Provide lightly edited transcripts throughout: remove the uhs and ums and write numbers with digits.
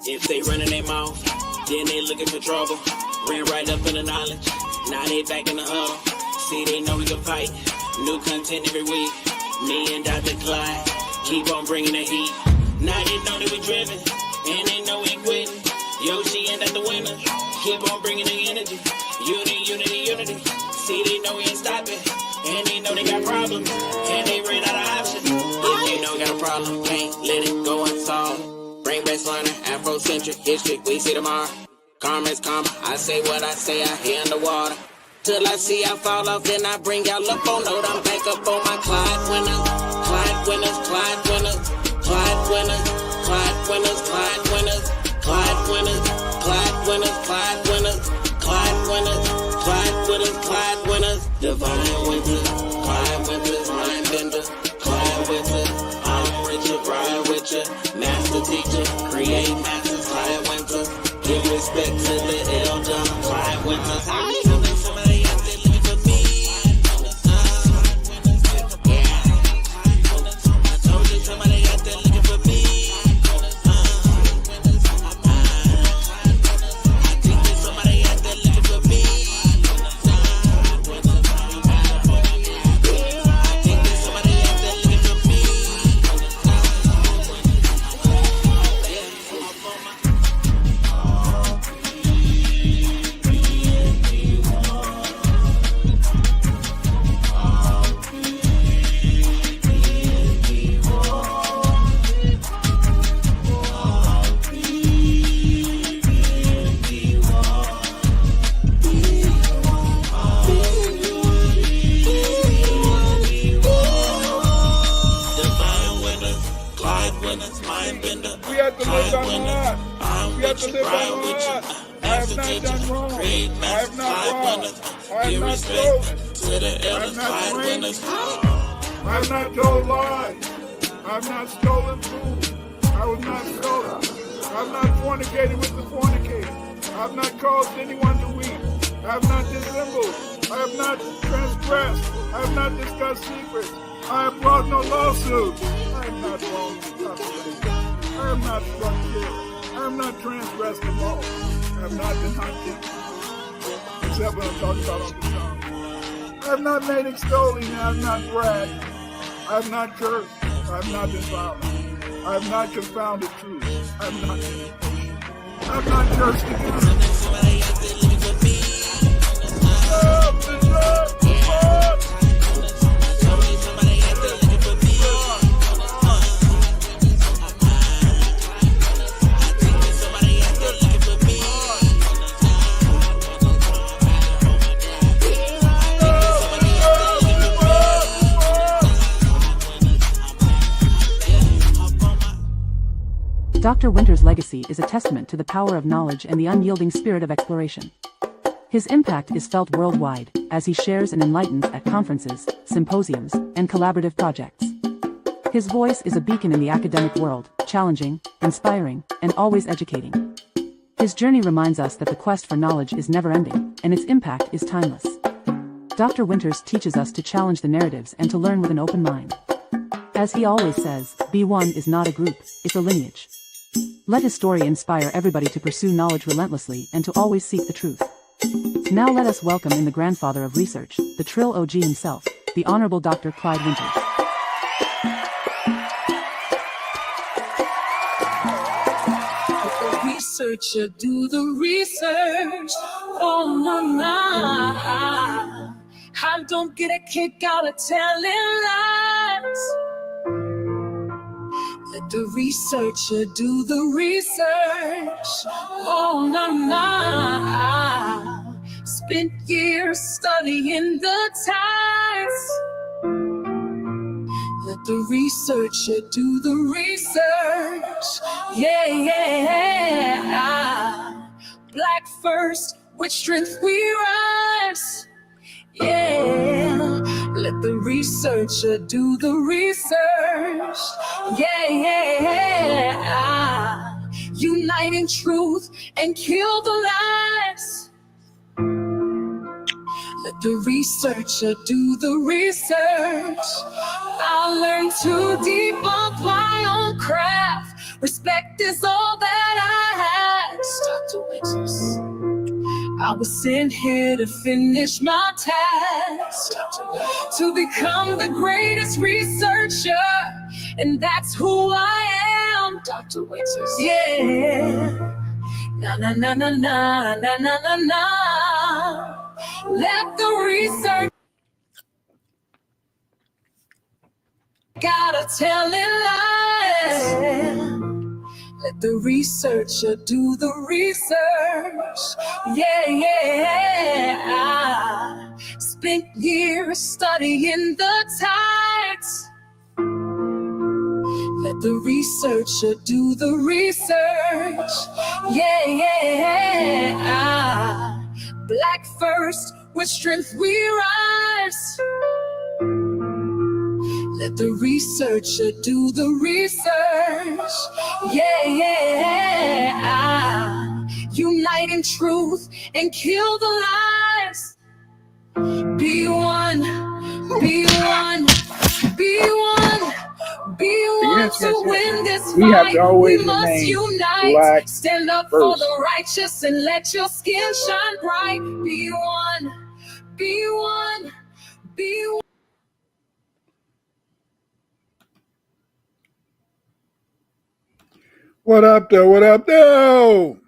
If they running their mouth, then they looking for trouble. Ran right up in the knowledge, now they back in the huddle. See, they know we can fight, new content every week. Me and Dr. Clyde, keep on bringing the heat. Now they know that we driven, and they know we quitting. Yoshi and the winner, keep on bringing the energy. Unity, unity, unity. See, they know we ain't stopping, and they know they got problems, and they ran out of options. If you know we got a problem, can't let it go unsolved. Bring back learner, Afrocentric history, we see tomorrow. Karma's karma, I say what I say out here in the water. Till I see I fall off, then I bring y'all up on note. I'm back up on my Clyde winners, Clyde winners, Clyde winners, Clyde winners, Clyde winners, Clyde winners, Clyde winners, Clyde winners, Clyde winners, Clyde winners, Clyde winners, Clyde winners. Divine Winter, Clyde Winters, mind bender, Clyde Winters. I'm Richard, ride with ya, master teacher, create masters, Clyde Winters. Give respect to the elder, Clyde Winters. Somebody out there looking for me. I told you somebody out there looking for me. I think there's somebody out there looking for me. I think there's somebody out there looking for me. We have to live by my heart. We have to live by my heart. I have not done wrong. I have not robbed. I have not stolen. I have not drank. I have not told lies. I have not stolen food. I was not stolen. I have not fornicated with the fornicator. I have not caused anyone to weep. I have not dissembled. I have not transgressed. I have not discussed secrets. I have brought no lawsuits. I am not wrong. I am not struck dead. I am not transgressed the law. I have not been hunted. Except when I'm talking about on the song. I have not made extolling. I have not bragged. I have not cursed. I have not been violent. I have not confounded truth. I have not been impatient. I have not cursed against Somebody out there looking for me. Somebody out there looking for me. Dr. Winter's legacy is a testament to the power of knowledge and the unyielding spirit of exploration. His impact is felt worldwide, as he shares and enlightens at conferences, symposiums, and collaborative projects. His voice is a beacon in the academic world, challenging, inspiring, and always educating. His journey reminds us that the quest for knowledge is never-ending, and its impact is timeless. Dr. Winters teaches us to challenge the narratives and to learn with an open mind. As he always says, B1 is not a group, it's a lineage. Let his story inspire everybody to pursue knowledge relentlessly and to always seek the truth. Now let us welcome in the grandfather of research, the Trill OG himself, the Honorable Dr. Clyde Winters. Researcher, do the research. Oh, no, no. I don't get a kick out of telling lies. Let the researcher do the research. Oh, no, no. Spent years studying the times. Let the researcher do the research. Yeah, yeah. Black first, with strength we rise. Yeah. Let the researcher do the research. Yeah, yeah. Unite in truth and kill the lies. Let the researcher do the research. I'll learn to debunk my own craft. Respect is all that I I was sent here to finish my task, to become the greatest researcher, and that's who I am. Dr. Winters. Yeah. Na na na na na na na na na. Let the research gotta tell it lies. Let the researcher do the research. Yeah, yeah. I spent years studying the tides. Let the researcher do the research. Yeah, yeah. Black first, with strength we rise. Let the researcher do the research. Yeah, yeah. Unite in truth and kill the lies. Be one, be one, be one. Be one to win this fight. We must unite. Stand up for the righteous and let your skin shine bright. Be one, be one, be one. What up, though? What up, though?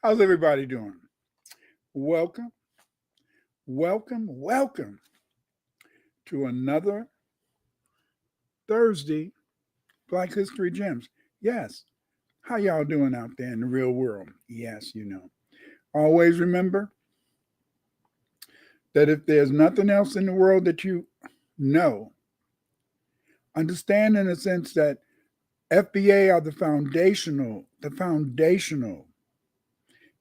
How's everybody doing? Welcome, welcome, welcome to another Thursday Black History Gems. Yes. How y'all doing out there in the real world? Yes, you know. Always remember that if there's nothing else in the world that you know, understand in a sense that FBA are the foundational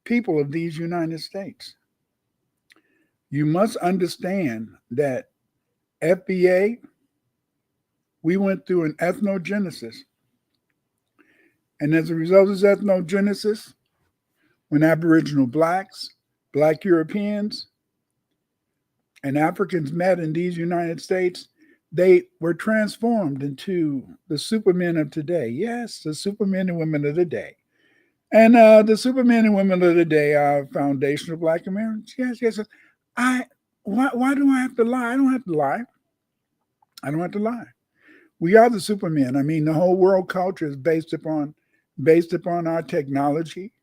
people of these United States. You must understand that FBA, we went through an ethnogenesis. And as a result of this ethnogenesis, when Aboriginal blacks, Black Europeans, and Africans met in these United States, they were transformed into the supermen of today. Yes, the supermen and women of the day. And the supermen and women of the day are foundational Black Americans. Yes. Why do I have to lie? I don't have to lie. I don't have to lie. We are the supermen. I mean, the whole world culture is based upon our technology,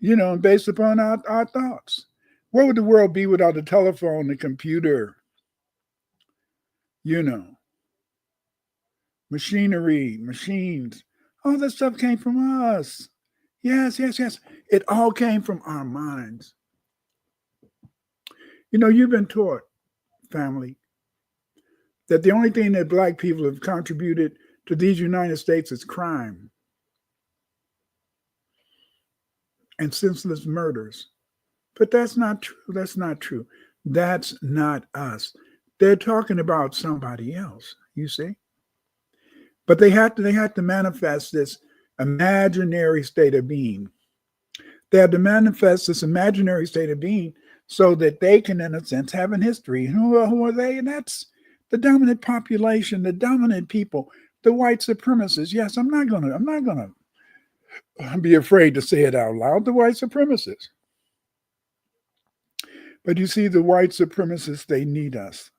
you know, and based upon our thoughts. Where would the world be without the telephone, the computer, you know, machinery, machines? All that stuff came from us. Yes. It all came from our minds. You know, you've been taught, family, that the only thing that Black people have contributed to these United States is crime and senseless murders. But that's not true. That's not true. That's not us. They're talking about somebody else, you see. But they had to manifest this imaginary state of being. They had to manifest this imaginary state of being so that they can, in a sense, have an history. Who are they? And that's the dominant population, the dominant people, the white supremacists. Yes, I'm not gonna be afraid to say it out loud. The white supremacists. But you see, the white supremacists, they need us.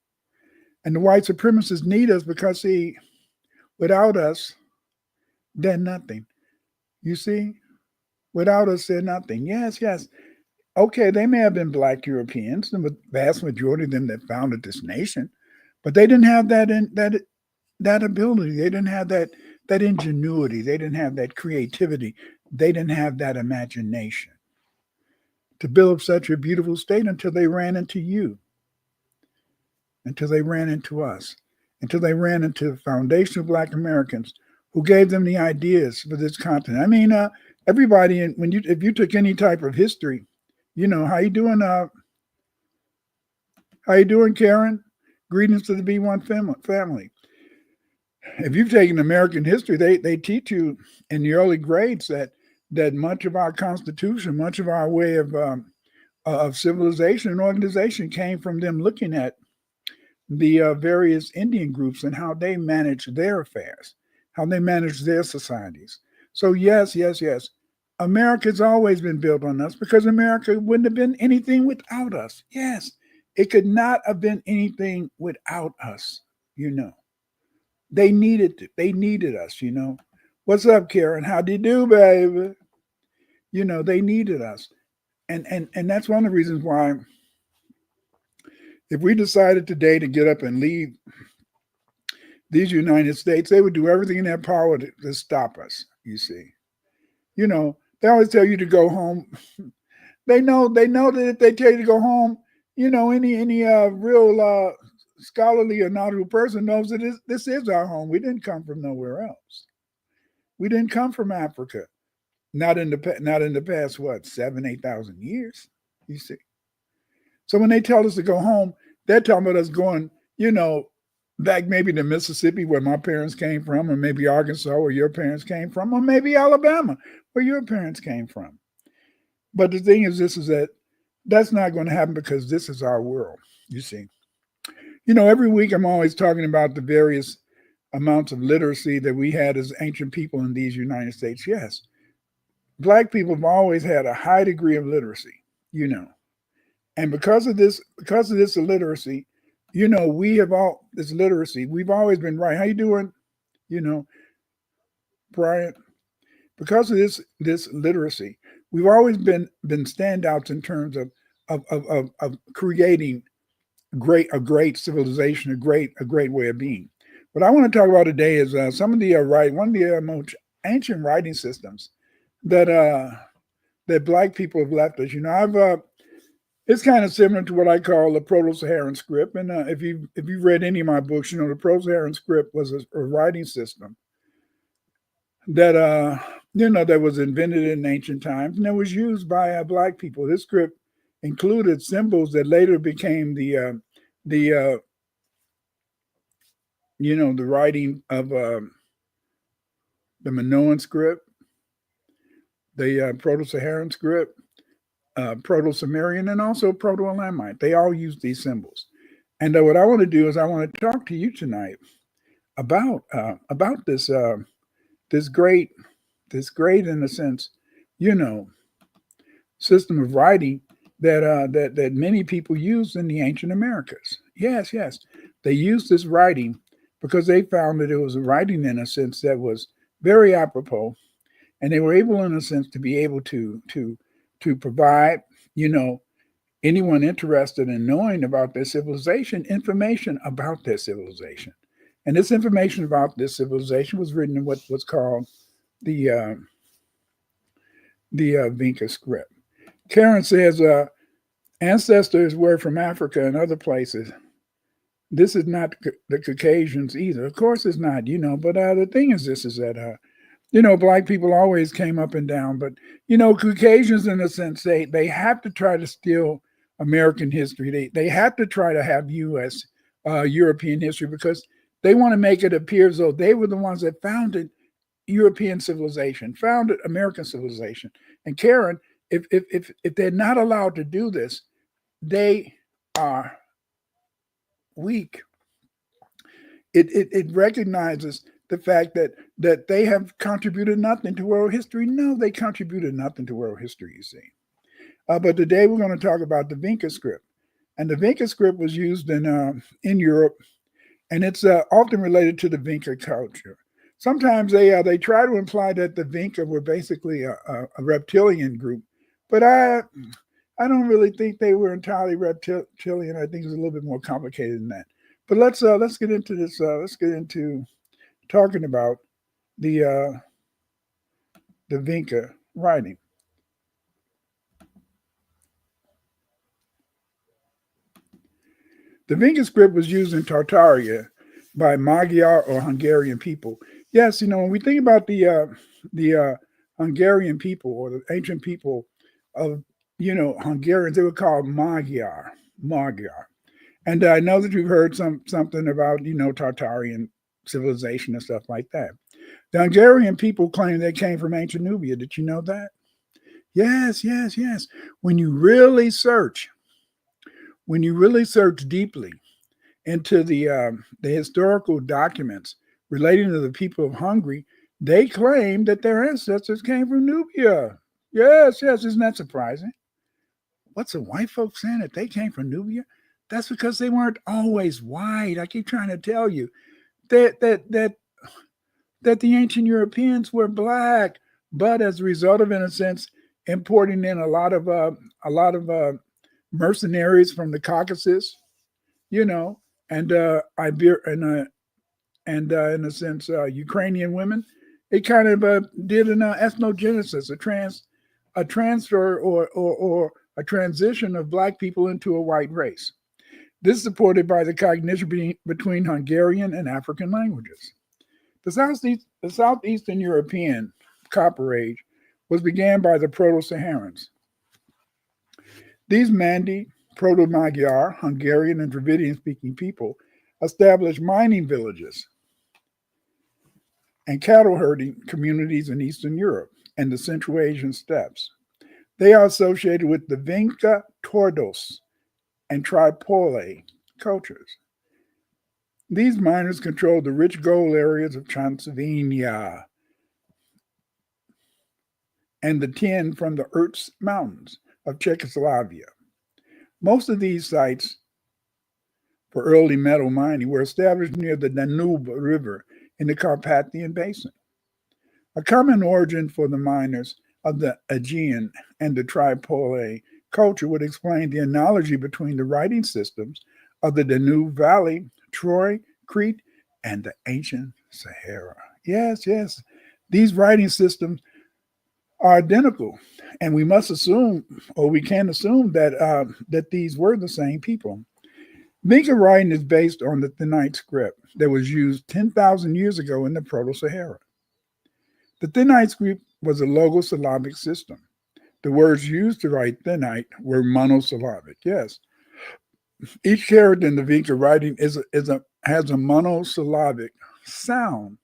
And the white supremacists need us because, see, without us, they're nothing. You see? Without us, they're nothing. Yes. Okay, they may have been Black Europeans, the vast majority of them that founded this nation, but they didn't have that ability. They didn't have that ingenuity. They didn't have that creativity. They didn't have that imagination to build up such a beautiful state until they ran into you, until they ran into us, until they ran into foundational Black Americans who gave them the ideas for this continent. I mean, everybody, if you took any type of history, you know, how you doing, Karen? Greetings to the B1 family. If you've taken American history, they teach you in the early grades that much of our Constitution, much of our way of civilization and organization came from them looking at the various Indian groups and how they managed their affairs, how they managed their societies. So yes, America's always been built on us because America wouldn't have been anything without us. Yes, it could not have been anything without us, you know. They needed us, you know. What's up, Karen? How do you do, baby? You know, they needed us. And that's one of the reasons why if we decided today to get up and leave these United States, they would do everything in their power to stop us, you see. You know, they always tell you to go home. They know that if they tell you to go home, you know, any real scholarly or knowledgeable person knows that this is our home. We didn't come from nowhere else. We didn't come from Africa. Not in the past, what, 7,000-8,000 years, you see. So when they tell us to go home, they're talking about us going, you know, back maybe to Mississippi where my parents came from, or maybe Arkansas where your parents came from, or maybe Alabama where your parents came from. But the thing is this, is that that's not going to happen because this is our world, you see. You know, every week I'm always talking about the various amounts of literacy that we had as ancient people in these United States. Yes, Black people have always had a high degree of literacy, you know. And because of this illiteracy, you know, we've always been right. How you doing? You know, Brian, because of this literacy, we've always been standouts in terms of creating a great civilization, a great way of being. What I want to talk about today is some of the one of the most ancient writing systems that Black people have left us. You know, it's kind of similar to what I call the Proto-Saharan script. And if you've read any of my books, you know the Proto-Saharan script was a writing system that you know, that was invented in ancient times and that was used by Black people. This script included symbols that later became the you know, the writing of the Minoan script, the Proto-Saharan script, Proto-Sumerian, and also Proto-Elamite. They all use these symbols. And what I want to do is I want to talk to you tonight about this this great in a sense, you know, system of writing that many people used in the ancient Americas. Yes, they used this writing because they found that it was a writing in a sense that was very apropos, and they were able in a sense to be able to provide, you know, anyone interested in knowing about their civilization information about their civilization. And this information about this civilization was written in what's called the Vinca script. Karen says ancestors were from Africa and other places. This is not the Caucasians either. Of course it's not, you know, but the thing is this, is that, you know, Black people always came up and down, but, you know, Caucasians in a sense, they have to try to steal American history. They have to try to have U.S. European history because they want to make it appear as though they were the ones that founded European civilization, founded American civilization. And Karen, if they're not allowed to do this, they are weak. It recognizes the fact that they have contributed nothing to world history. No, they contributed nothing to world history, you see. But today we're going to talk about the Vinca script. And the Vinca script was used in Europe, and it's often related to the Vinca culture. Sometimes they try to imply that the Vinca were basically a reptilian group, but I don't really think they were entirely reptilian. I think it's a little bit more complicated than that. But let's get into this. Let's get into talking about the Vinca writing. The Vinca script was used in Tartaria by Magyar or Hungarian people. Yes, you know, when we think about the Hungarian people or the ancient people of, you know, Hungarians, they were called Magyar. And I know that you've heard something about, you know, Tartarian civilization and stuff like that. The Hungarian people claim they came from ancient Nubia. Did you know that? Yes. When you really search deeply into the historical documents relating to the people of Hungary, they claim that their ancestors came from Nubia. Yes, yes, isn't that surprising? What's the white folks saying that they came from Nubia? That's because they weren't always white. I keep trying to tell you that the ancient Europeans were black, but as a result of, in a sense, importing in a lot of mercenaries from the Caucasus, you know, and in a sense, Ukrainian women, it kind of did an ethnogenesis, a transfer or a transition of black people into a white race. This is supported by the cognition between Hungarian and African languages. The Southeastern European Copper Age was began by the Proto-Saharans. These Mandi, Proto-Magyar, Hungarian, and Dravidian-speaking people established mining villages and cattle herding communities in Eastern Europe and the Central Asian steppes. They are associated with the Vinca, Tordos, and Tripolye cultures. These miners controlled the rich gold areas of Transylvania and the tin from the Erz Mountains of Czechoslovakia. Most of these sites for early metal mining were established near the Danube River in the Carpathian Basin. A common origin for the miners of the Aegean and the Tripolye culture would explain the analogy between the writing systems of the Danube Valley, Troy, Crete, and the ancient Sahara. Yes, yes, these writing systems are identical, and we must assume, or we can assume, that these were the same people. Vinca writing is based on the Thinite script that was used 10,000 years ago in the Proto-Sahara. The Thinite script was a logosyllabic system. The words used to write Thinite were monosyllabic. Yes, each character in the Vinca writing has a monosyllabic sound,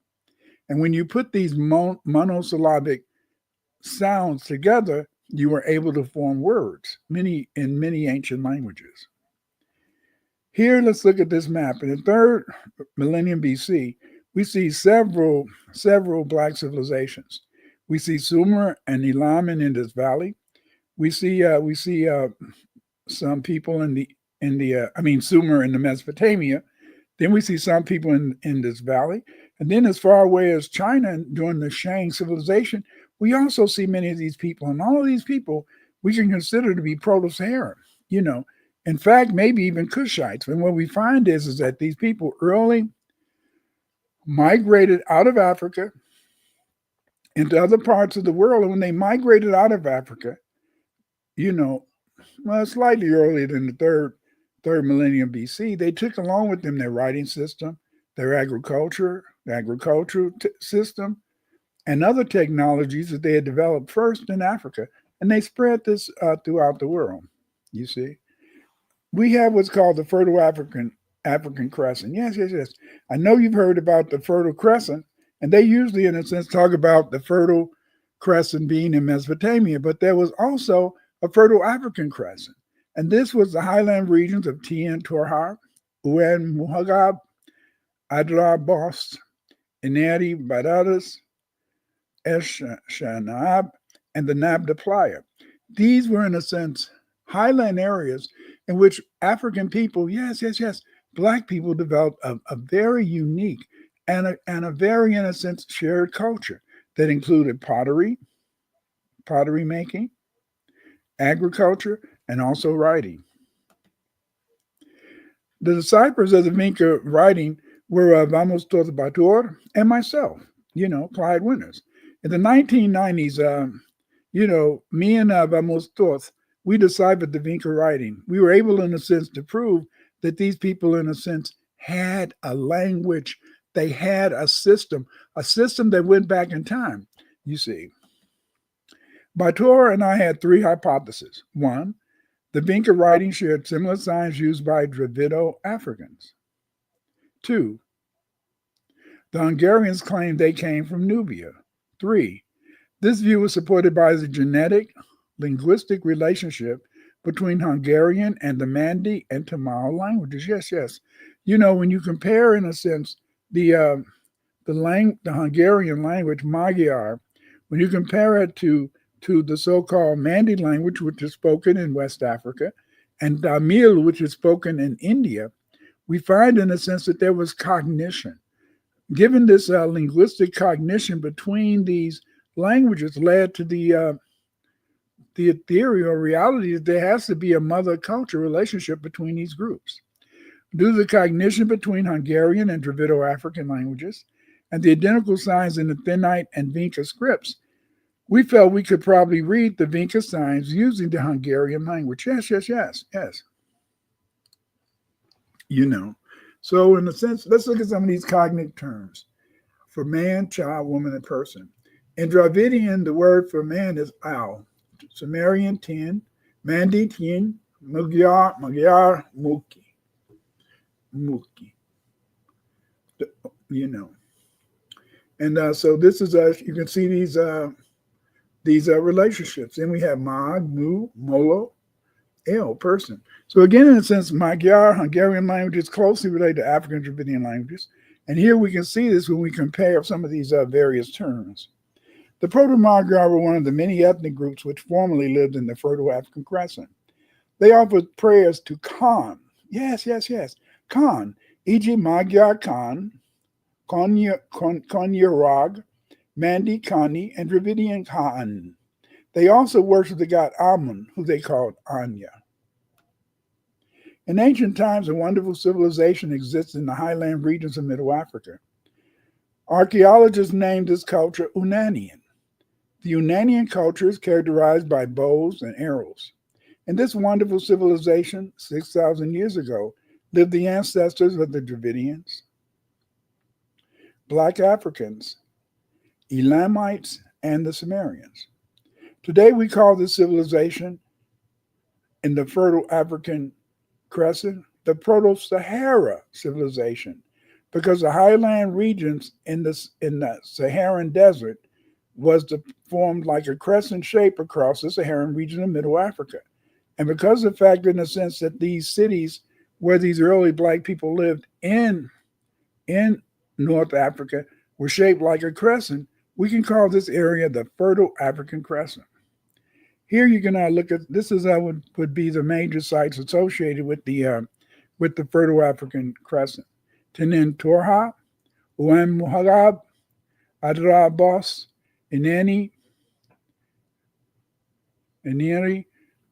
and when you put these monosyllabic sounds together, you were able to form words in many ancient languages. Here, let's look at this map. In the third millennium BC, we see several black civilizations. We see Sumer and Elam in Indus Valley. We see some people in Sumer in the Mesopotamia. Then we see some people in Indus Valley, and then as far away as China during the Shang civilization, we also see many of these people, and all of these people we can consider to be Proto-Saharan. In fact, maybe even Cushites. And what we find is that these people early migrated out of Africa into other parts of the world. And when they migrated out of Africa, slightly earlier than the third millennium BC, they took along with them their writing system, their agricultural system, and other technologies that they had developed first in Africa. And they spread this throughout the world, you see. We have what's called the Fertile African Crescent. Yes. I know you've heard about the Fertile Crescent, and they usually, in a sense, talk about the Fertile Crescent being in Mesopotamia, but there was also a Fertile African Crescent. And this was the highland regions of Tien Torhar, Uen Muhagab, Adrar Bost, Inari Badadas, Eshanab, and the Nabda Playa. These were, in a sense, highland areas in which African people, yes, black people developed a very unique and a very, in a sense, shared culture that included pottery making, agriculture, and also writing. The disciples of the Vinca writing were Vamos Todos Bator and myself, Clyde Winters. In the 1990s, me and Vamos Todos, we deciphered the Vinca writing. We were able, in a sense, to prove that these people, in a sense, had a language. They had a system that went back in time, you see. Bator and I had three hypotheses. One, the Vinca writing shared similar signs used by Dravido-Africans. Two, the Hungarians claimed they came from Nubia. Three, this view was supported by the genetic linguistic relationship between Hungarian and the Mandi and Tamil languages. Yes. When you compare, in a sense, the Hungarian language, Magyar, when you compare it to to the so-called Mandi language, which is spoken in West Africa, and Tamil, which is spoken in India, we find in a sense that there was cognition. Given this linguistic cognition between these languages led to the theory or reality that there has to be a mother culture relationship between these groups. Due to the cognition between Hungarian and Dravido-African languages and the identical signs in the Thinite and Vinca scripts, we felt we could probably read the Vinca signs using the Hungarian language. Yes. You know. So in a sense, let's look at some of these cognitive terms for man, child, woman, and person. In Dravidian, the word for man is owl. Sumerian, tin. Mandi, tin. Magyar, muki. You know. And so this is, you can see these relationships. Then we have mag, mu, molo, el, person. So again, in a sense, Magyar, Hungarian language is closely related to African Dravidian languages. And here we can see this when we compare some of these various terms. The Proto-Magyar were one of the many ethnic groups which formerly lived in the fertile African Crescent. They offered prayers to Khan. Yes. Khan, e.g. Magyar Khan, Konyarag, Mandi Kani, and Dravidian Khan. They also worshiped the god Amun, who they called Anya. In ancient times, a wonderful civilization existed in the highland regions of Middle Africa. Archaeologists named this culture Unanian. The Unanian culture is characterized by bows and arrows. In this wonderful civilization, 6,000 years ago, lived the ancestors of the Dravidians, Black Africans, Elamites, and the Sumerians. Today, we call this civilization in the fertile African Crescent the Proto-Sahara civilization, because the highland regions in the Saharan desert was formed like a crescent shape across the Saharan region of Middle Africa. And because of the fact, in the sense that these cities where these early Black people lived in North Africa were shaped like a crescent, we can call this area the fertile African Crescent. Here you can look at, this is would be the major sites associated with the fertile African Crescent. Tenin Torha, Uem Muharab, Adrabos, Ineni,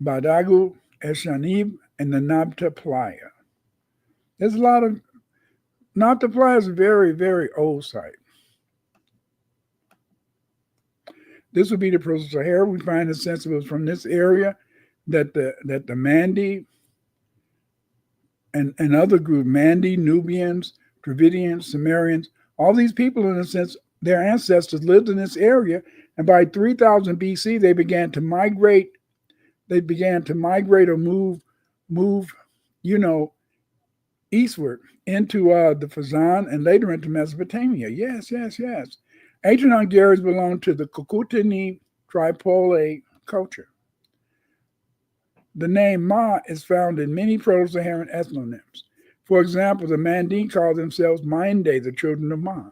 Badagu, Eshanib, and the Nabta Playa. There's a lot of, Nabta Playa is a very, very old site. This would be the Proto-Sahara. We find a sense it was from this area that the Mandi and other groups, Mandi, Nubians, Dravidians, Sumerians, all these people, in a sense, their ancestors lived in this area. And by 3000 BC, they began to migrate. They began to migrate or move, eastward into the Fezzan and later into Mesopotamia. Yes. Ancient Hungarians belonged to the Cucuteni Tripolye culture. The name Ma is found in many Proto-Saharan ethnonyms. For example, the Mandi called themselves Minde, the children of Ma.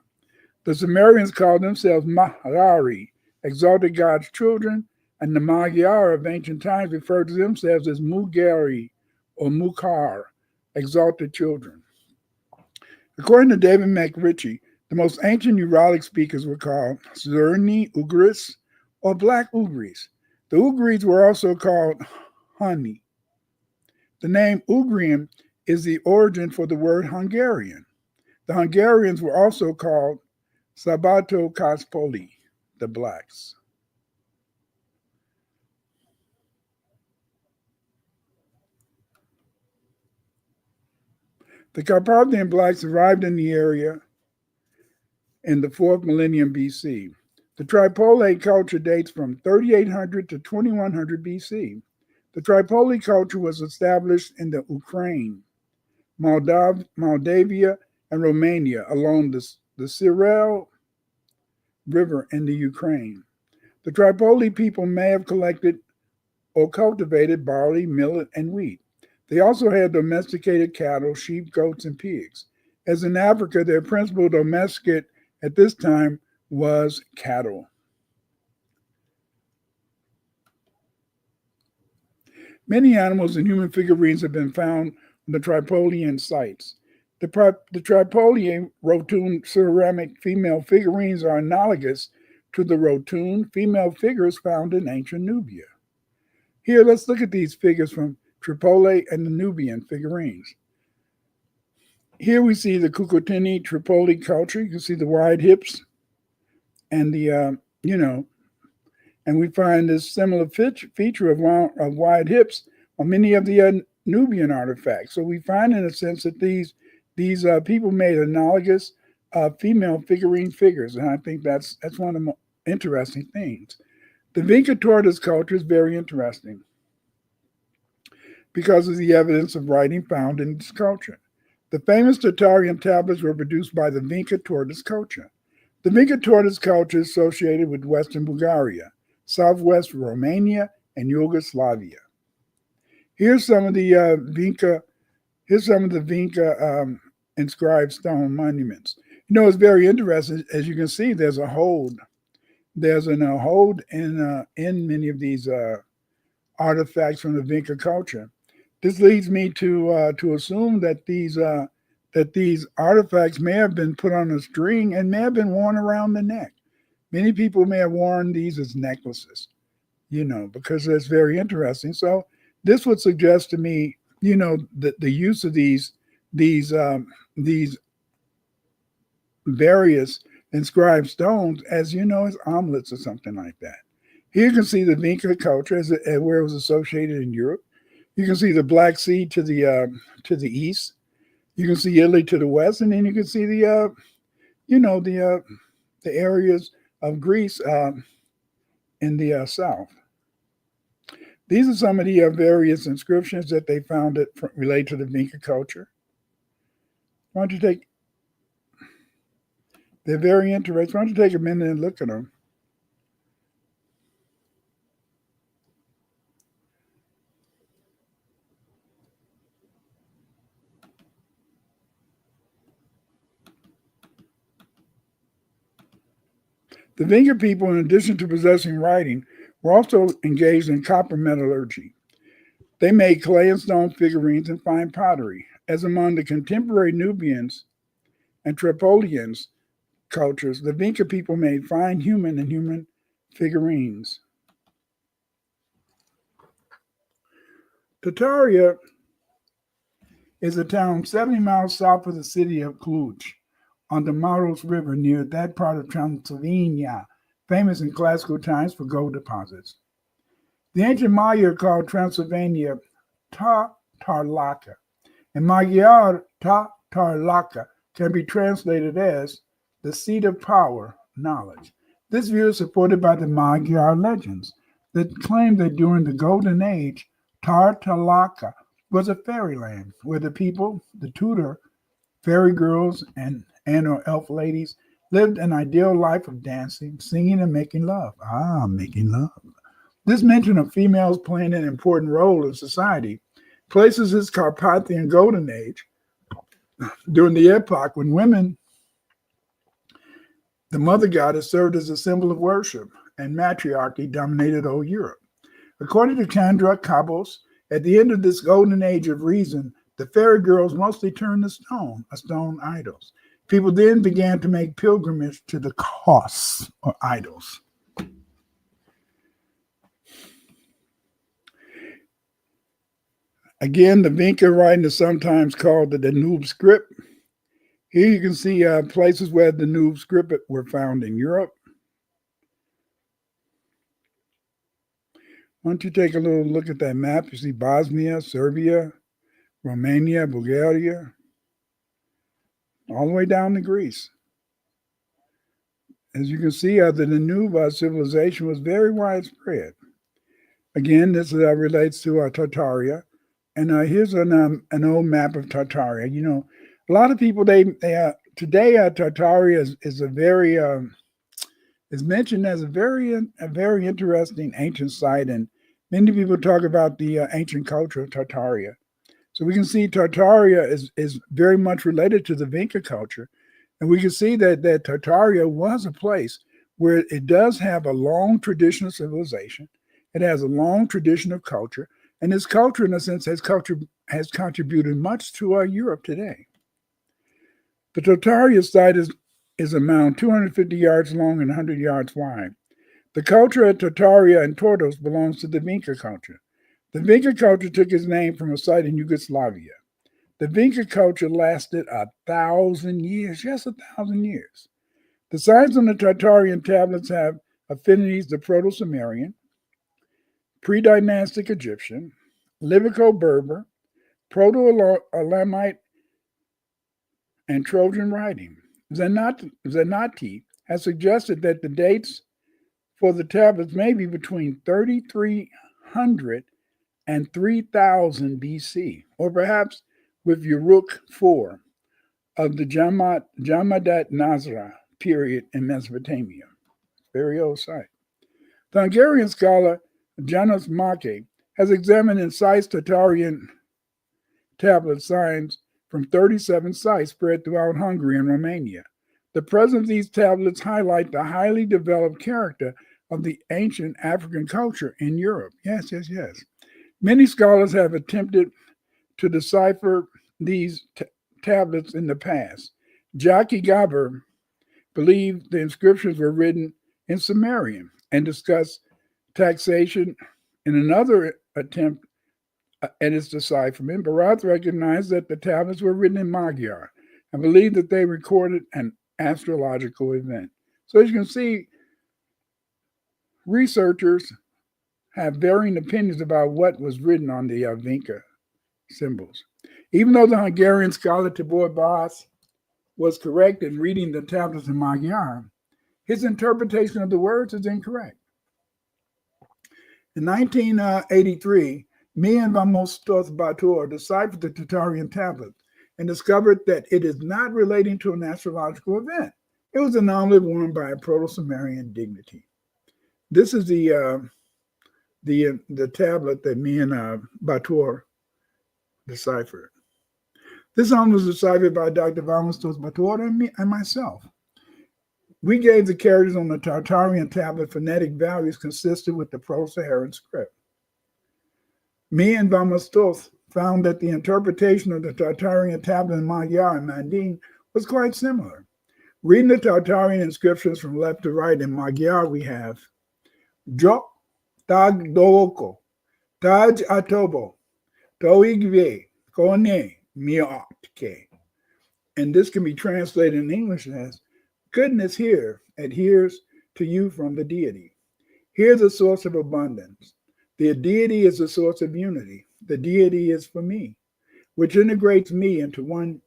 The Sumerians called themselves Mahrari, exalted God's children, and the Magyar of ancient times referred to themselves as Mugari or Mukar, exalted children. According to David McRitchie, the most ancient Uralic speakers were called Zerni Ugris or Black Ugris. The Ugris were also called Hani. The name Ugrian is the origin for the word Hungarian. The Hungarians were also called Sabato Kaspoli, the Blacks. The Carpathian Blacks arrived in the area in the 4th millennium BC. The Tripolye culture dates from 3800 to 2100 BC. The Tripolye culture was established in the Ukraine, Moldavia, and Romania along the Cyril River in the Ukraine. The Tripolye people may have collected or cultivated barley, millet, and wheat. They also had domesticated cattle, sheep, goats, and pigs. As in Africa, their principal domesticate at this time was cattle. Many animals and human figurines have been found on the Tripolian sites. The Tripolye rotund ceramic female figurines are analogous to the rotund female figures found in ancient Nubia. Here, let's look at these figures from Tripolye and the Nubian figurines. Here we see the Cucuteni Tripolye culture. You can see the wide hips and the, and we find this similar feature of wide hips on many of the Nubian artifacts. So we find, in a sense, that these people made analogous female figurine figures, and I think that's one of the more interesting things. The Vinca tortoise culture is very interesting because of the evidence of writing found in this culture. The famous Tartarian tablets were produced by the Vinca tortoise culture. The Vinca tortoise culture is associated with Western Bulgaria, Southwest Romania, and Yugoslavia. Here's some of the Vinca inscribed stone monuments. It's very interesting. As you can see, there's a hold. There's a hold in many of these artifacts from the Vinca culture. This leads me to assume that these artifacts may have been put on a string and may have been worn around the neck. Many people may have worn these as necklaces, because it's very interesting. So this would suggest to me, the use of these various inscribed stones as as omelets or something like that. Here you can see the Vinca culture where it was associated in Europe. You can see the Black Sea to the east. You can see Italy to the west, and then you can see the areas of Greece in the south. These are some of the various inscriptions that they found that relate to the Vinca culture. Why don't you take? They're very interesting. Why don't you take a minute and look at them? The Vinca people, in addition to possessing writing, were also engaged in copper metallurgy. They made clay and stone figurines and fine pottery. As among the contemporary Nubians and Tripolians cultures, the Vinca people made fine human and human figurines. Tartaria is a town 70 miles south of the city of Cluj, on the Maros River near that part of Transylvania, famous in classical times for gold deposits. The ancient Magyar called Transylvania Tartaria, and Magyar Tartaria can be translated as the seat of power, knowledge. This view is supported by the Magyar legends that claim that during the Golden Age, Tartaria was a fairyland where the people, the Tudor fairy girls and or elf ladies, lived an ideal life of dancing, singing, and making love. Making love. This mention of females playing an important role in society places this Carpathian Golden Age during the epoch when women, the mother goddess, served as a symbol of worship, and matriarchy dominated old Europe. According to Chandra Kabos, at the end of this Golden Age of reason, the fairy girls mostly turned to stone idols. People then began to make pilgrimage to the Kos, or idols. Again, the Vinca writing is sometimes called the Danube script. Here you can see places where the Danube script were found in Europe. Why don't you take a little look at that map? You see Bosnia, Serbia, Romania, Bulgaria, all the way down to Greece. As you can see, the Danube civilization was very widespread. Again, this relates to Tartaria. And here's an old map of Tartaria. A lot of people, today Tartaria is a very, is mentioned as a very interesting ancient site. And many people talk about the ancient culture of Tartaria. So we can see Tartaria is very much related to the Vinca culture. And we can see that Tartaria was a place where it does have a long tradition of civilization. It has a long tradition of culture. And this culture, in a sense, has contributed much to our Europe today. The Tartaria site is a mound 250 yards long and 100 yards wide. The culture at Tartaria and Tordos belongs to the Vinca culture. The Vinca culture took its name from a site in Yugoslavia. The Vinca culture lasted 1,000 years, yes, 1,000 years. The signs on the Tartarian tablets have affinities to Proto-Sumerian, pre-dynastic Egyptian, Livico-Berber, Proto-Elamite, and Trojan writing. Zenati has suggested that the dates for the tablets may be between 3,300 and 3,000 BC, or perhaps with Uruk IV of the Jamadat Nazra period in Mesopotamia. Very old site. The Hungarian scholar Janos Make has examined incised Tartarian tablet signs from 37 sites spread throughout Hungary and Romania. The presence of these tablets highlight the highly developed character of the ancient African culture in Europe. Yes, yes, yes. Many scholars have attempted to decipher these tablets in the past. Jackie Gaber believed the inscriptions were written in Sumerian and discussed taxation in another attempt at its decipherment. Barat recognized that the tablets were written in Magyar and believed that they recorded an astrological event. So as you can see, researchers have varying opinions about what was written on the Vinca symbols. Even though the Hungarian scholar Tibor Bas was correct in reading the tablets in Magyar, his interpretation of the words is incorrect. In 1983, me and Vamos Batur deciphered the Tartarian tablet and discovered that it is not relating to an astrological event. It was an omelet worn by a Proto-Sumerian dignity. This is the tablet that me and Batur deciphered. This omelet was deciphered by Dr. Vamos Batur and myself. We gave the characters on the Tartarian tablet phonetic values consistent with the Proto-Saharan script. Me and Vamastos found that the interpretation of the Tartarian tablet in Magyar and Mandin was quite similar. Reading the Tartarian inscriptions from left to right in Magyar, we have Jo, Tag Dooko, Taj Atobo, Toigve, Kone, Miotke. And this can be translated in English as, goodness here adheres to you from the deity. Here's a source of abundance. The deity is the source of unity. The deity is for me, which integrates me into one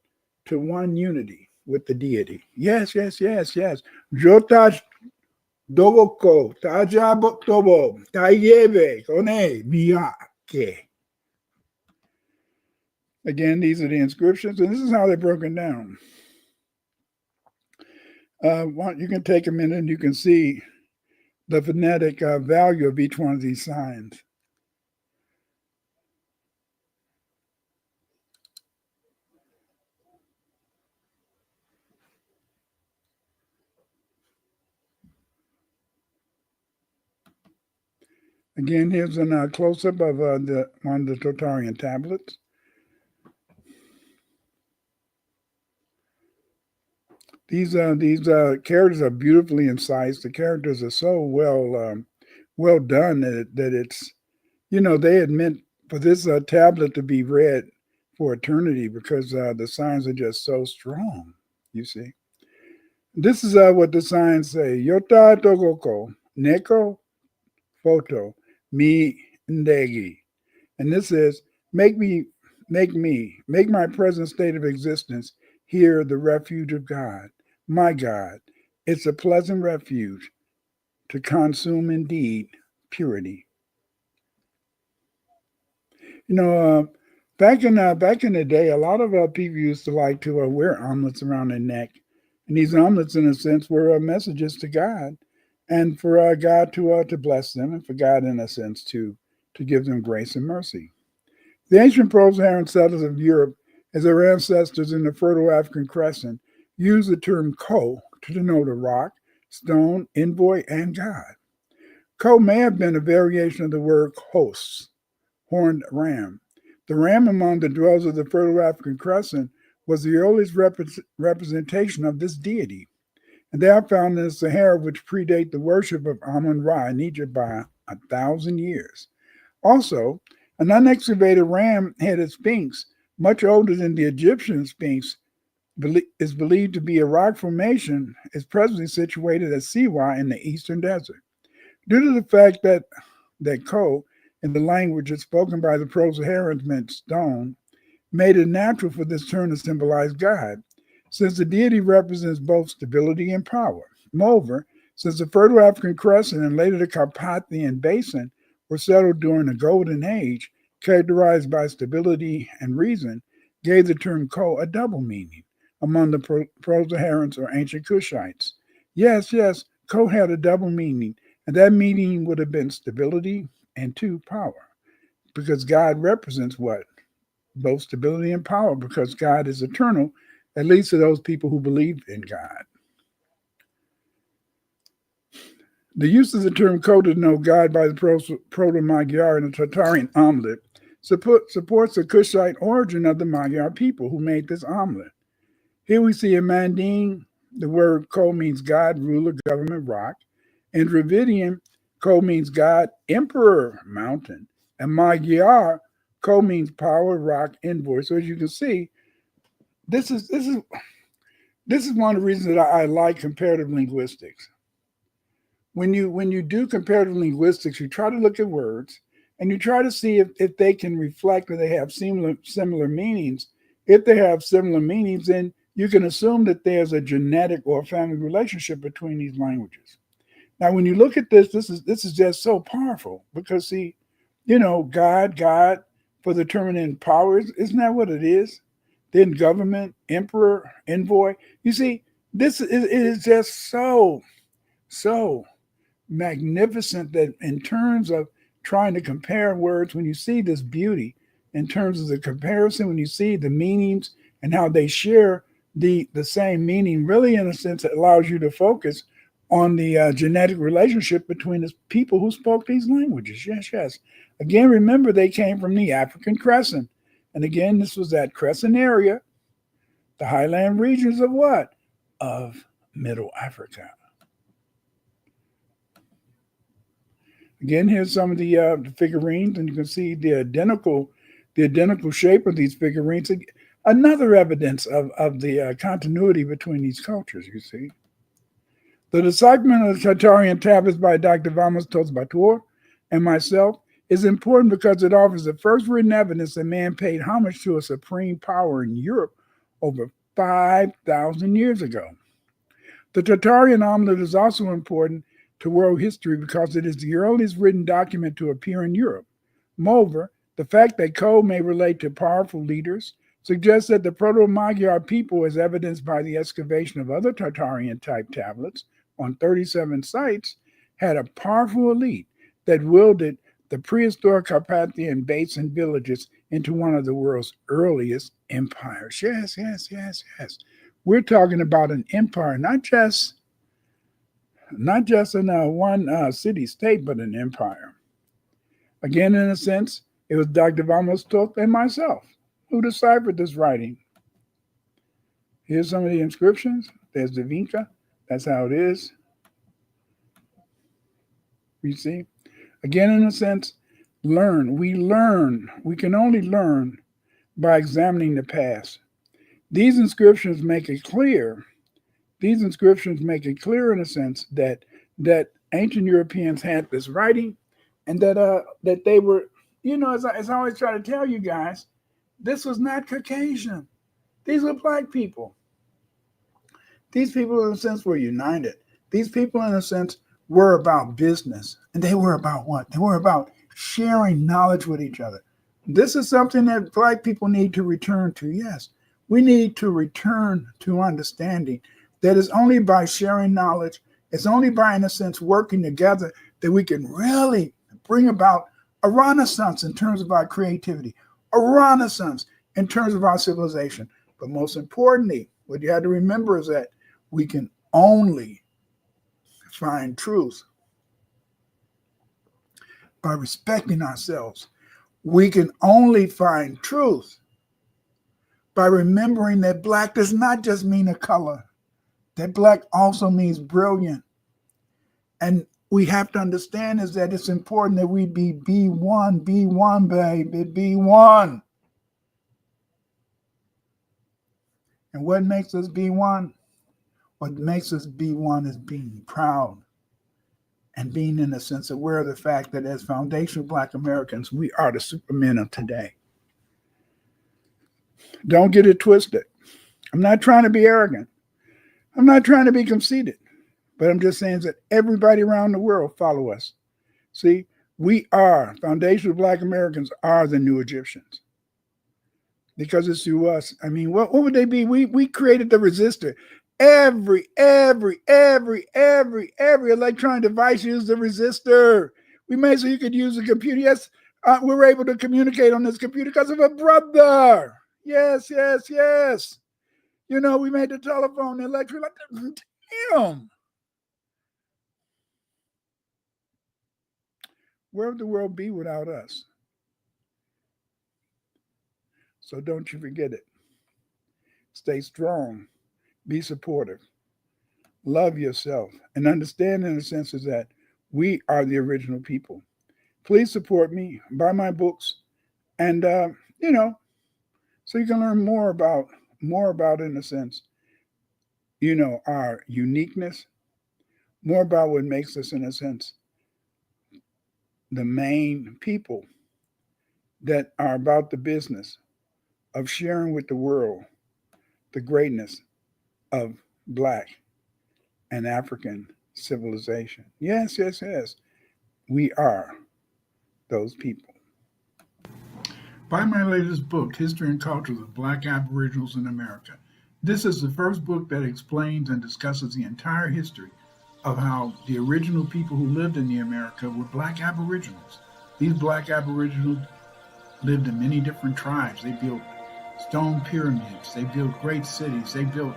unity with the deity. Yes, yes, yes, yes. Jotaj Dogoko, Tajabotobo, Tayebe, Kone, Miyake. Again, these are the inscriptions, and this is how they're broken down. You can take a minute and you can see the phonetic value of each one of these signs. Again, here's a close-up of one of the Tartarian tablets. These characters are beautifully incised. The characters are so well done that it's, they admit for this tablet to be read for eternity because the signs are just so strong, you see. This is what the signs say. Yota Togoko, Neko, Photo, Mi Ndegi. And this is, make my present state of existence here the refuge of God. My God, it's a pleasant refuge to consume indeed purity. Back in the day, a lot of people used to like to wear armlets around their neck. And these armlets, in a sense, were messages to God and for God to bless them and for God, in a sense, to give them grace and mercy. The ancient Proto-Saharan settlers of Europe, as their ancestors in the fertile African Crescent, used the term Ko to denote a rock, stone, envoy, and God. Ko may have been a variation of the word hosts, horned ram. The ram among the dwellers of the fertile African Crescent was the earliest representation of this deity, and they are found in the Sahara, which predate the worship of Amun-Ra in Egypt by 1,000 years. Also, an unexcavated ram-headed sphinx, much older than the Egyptian sphinx, is believed to be a rock formation, is presently situated at Siwa in the eastern desert. Due to the fact that Ko, in the language spoken by the Pro-Saharans, meant stone, made it natural for this term to symbolize God, since the deity represents both stability and power. Moreover, since the fertile African Crescent and later the Carpathian Basin were settled during the Golden Age, characterized by stability and reason, gave the term Ko a double meaning among the Pro-Saharans or ancient Kushites. Yes, Ko had a double meaning, and that meaning would have been stability and power, because God represents what? Both stability and power, because God is eternal, at least to those people who believe in God. The use of the term Ko to denote God by the Proto-Magyar and the Tartarian omelet supports the Kushite origin of the Magyar people who made this omelet. Here we see in Manding, the word Ko means God, ruler, government, rock. In Dravidian, Ko means God, emperor, mountain. And Magyar, Ko means power, rock, envoy. So as you can see, this is one of the reasons that I like comparative linguistics. When you do comparative linguistics, you try to look at words and you try to see if they can reflect or they have similar meanings. If they have similar meanings, then you can assume that there's a genetic or family relationship between these languages. Now, when you look at this is just so powerful because see, God for determining power, isn't that what it is? Then government, emperor, envoy. You see, it is just so magnificent that in terms of trying to compare words, when you see this beauty, in terms of the comparison, when you see the meanings and how they share the same meaning, really in a sense it allows you to focus on the genetic relationship between the people who spoke these languages. Yes. Again, remember they came from the African Crescent. And again, this was that Crescent area, the highland regions of what? Of Middle Africa. Again, here's some of the figurines, and you can see the identical shape of these figurines. Another evidence of the continuity between these cultures, you see. The decipherment of the Tartarian tablets by Dr. Vamos Tosbator and myself is important because it offers the first written evidence that man paid homage to a supreme power in Europe over 5,000 years ago. The Tartarian omelet is also important to world history because it is the earliest written document to appear in Europe. Moreover, the fact that Ko may relate to powerful leaders suggests that the Proto-Magyar people, as evidenced by the excavation of other Tartarian-type tablets on 37 sites, had a powerful elite that wielded the prehistoric Carpathian Basin villages into one of the world's earliest empires. Yes. We're talking about an empire, not just in one city-state, but an empire. Again, in a sense, it was Dr. Vamos Toth and myself who deciphered this writing. Here's some of the inscriptions. There's the Vinca. That's how it is. You see? Again, in a sense, learn. We can only learn by examining the past. These inscriptions make it clear in a sense that ancient Europeans had this writing and that they were, as I always try to tell you guys, this was not Caucasian. These were black people. These people, in a sense, were united. These people, in a sense, were about business. And they were about what? They were about sharing knowledge with each other. This is something that black people need to return to. Yes, we need to return to understanding that it's only by sharing knowledge, it's only by, in a sense, working together that we can really bring about a renaissance in terms of our creativity, a renaissance in terms of our civilization. But most importantly, what you have to remember is that we can only find truth by respecting ourselves, We can only find truth by remembering that black does not just mean a color, that black also means brilliant. And we have to understand is that it's important that we be B1, baby, B1. And what makes us B1? What makes us B1 is being proud and being in a sense aware of the fact that as foundational Black Americans, we are the supermen of today. Don't get it twisted. I'm not trying to be arrogant. I'm not trying to be conceited. But I'm just saying that everybody around the world follow us. See, we are, foundational Black Americans are the new Egyptians. Because it's through us. I mean, what would they be? We created the resistor. Every electronic device used the resistor. We made so you could use a computer. Yes, we were able to communicate on this computer because of a brother. Yes. You know, we made the telephone, the electric. Damn. Where would the world be without us? So don't you forget it. Stay strong. Be supportive. Love yourself. And understand in a sense is that we are the original people. Please support me. Buy my books. And, you know, so you can learn more about in a sense, you know, our uniqueness, more about what makes us in a sense the main people that are about the business of sharing with the world the greatness of Black and African civilization. Yes. We are those people. Buy my latest book, History and Cultures of Black Aboriginals in America. This is the first book that explains and discusses the entire history of how the original people who lived in the America were Black Aboriginals. These Black Aboriginals lived in many different tribes. They built stone pyramids. They built great cities. They built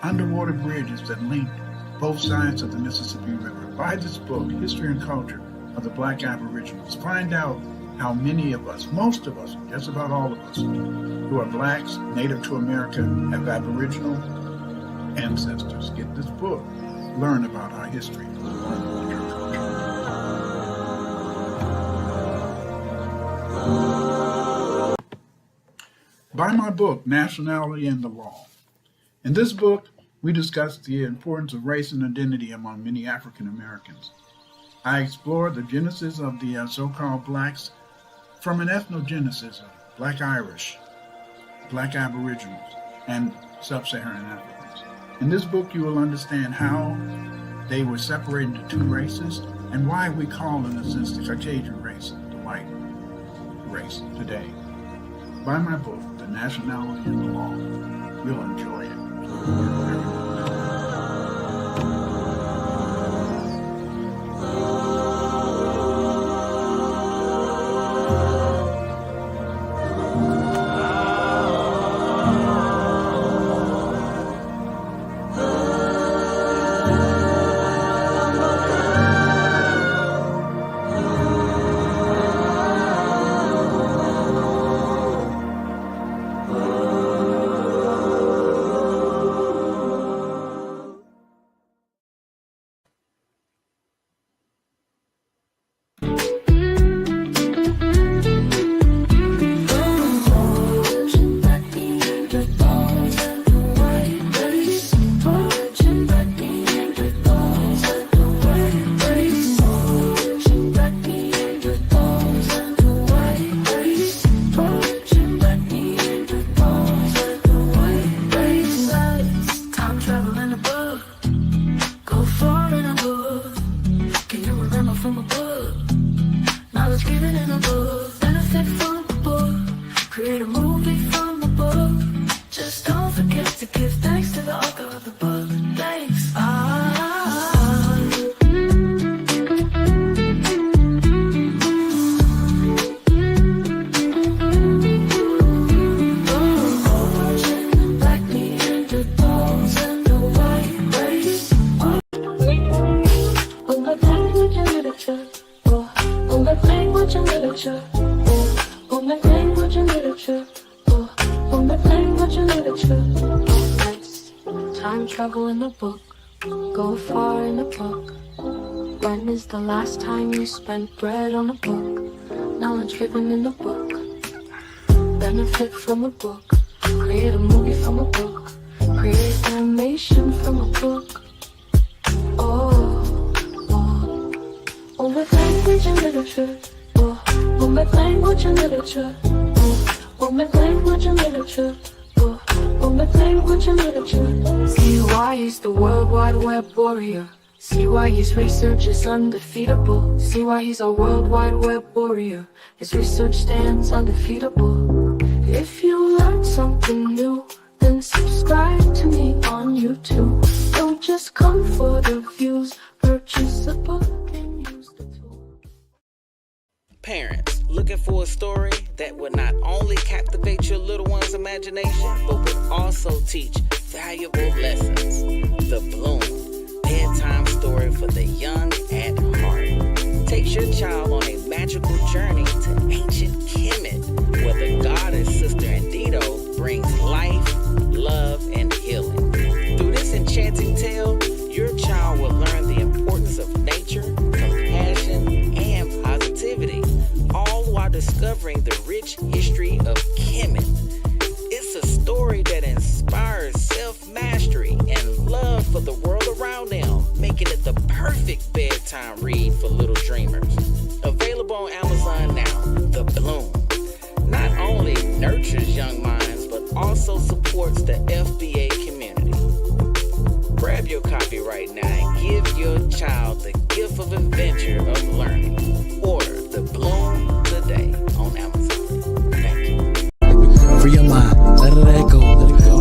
underwater bridges that linked both sides of the Mississippi River. Buy this book, History and Culture of the Black Aboriginals. Find out how many of us, most of us, just about all of us, who are Blacks, native to America, have Aboriginal ancestors. Get this book. Learn about our history. Learn about our culture. Buy my book, Nationality and the Law. In this book, we discuss the importance of race and identity among many African Americans. I explore the genesis of the so-called Blacks from an ethnogenesis of Black Irish, Black Aboriginals, and Sub-Saharan Africans. In this book, you will understand how they were separated into two races and why we call, in a sense, the Caucasian race the white race today. Buy my book, The Nationality and the Law. You'll enjoy it. language and literature. Omit language and literature. Omit language and literature. Nice. Time travel in a book. Go far in a book. When is the last time you spent bread on a book? Knowledge given in a book. Benefit from a book. Create a movie from a book. Create animation from a book. Omit language and literature. Omit language and literature. Omit language and literature. Omit language and literature. See why he's the World Wide Web warrior. See why his research is undefeatable. See why he's a World Wide Web warrior. His research stands undefeatable. If you learn something new, then subscribe to me on YouTube. Don't just come for the views. Purchase a book and use the tool. Parents, looking for a story that would not only captivate your little one's imagination, but would also teach valuable lessons. The Bloom, bedtime story for the young at heart, takes your child on a magical journey to ancient Kemet, where the goddess Sister Andito brings life, love, and healing. Through this enchanting tale, your child will learn the importance of nature, compassion, and positivity, all while discovering the rich history of Kemet. It's a story that inspires self-mastery and love for the world around them, making it the perfect bedtime read for little dreamers. Available on Amazon now, The Bloom not only nurtures young minds, but also supports the FBA community. Grab your copy right now and give your child the gift of adventure of learning. Order The Bloom today on Amazon. Thank you. Free your mind, let it go.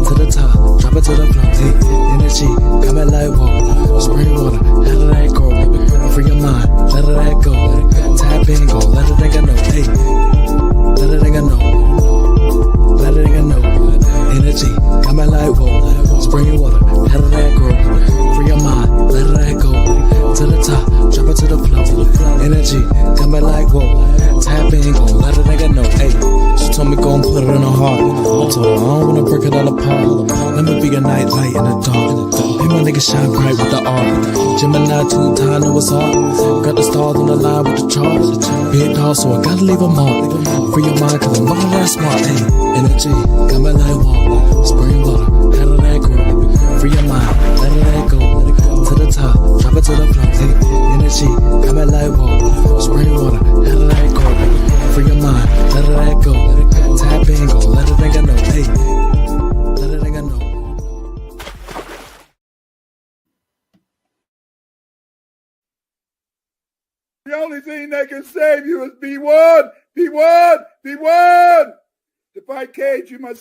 To the top, drop it to the floor. Hey, energy, coming like whoa. Spring water, let it go. Free your mind, let it go. Tap in, go, let it nigga know. Hey, let it nigga know. Let it nigga know. Energy, coming like whoa. Spring water, let it grow. Free your mind, let it go. To the top, drop it to the floor. Energy, coming like whoa. Tap in, go, let it nigga know. Hey, she told me go and put it in her heart. I told her I don't wanna break it all apart. Let me be a night light in the dark. Hey, my nigga shine bright with the art. Gemini 2 time, know it's hard. Got the stars on the line with the charts. Big dog, so I gotta leave a mark. Free your mind, cause I'm not that smart. Hey, energy, got my light walk. Spring water, how did that grow? Free your mind, let it go. To the top, drop it to the floor. Hey, energy, got my light walk. Spring water, how did that grow? Free your mind, let it go. Tap in, go, let it nigga know. Hey, let it nigga know. The only thing that can save you is be one, be one, be one. To fight Cage, you must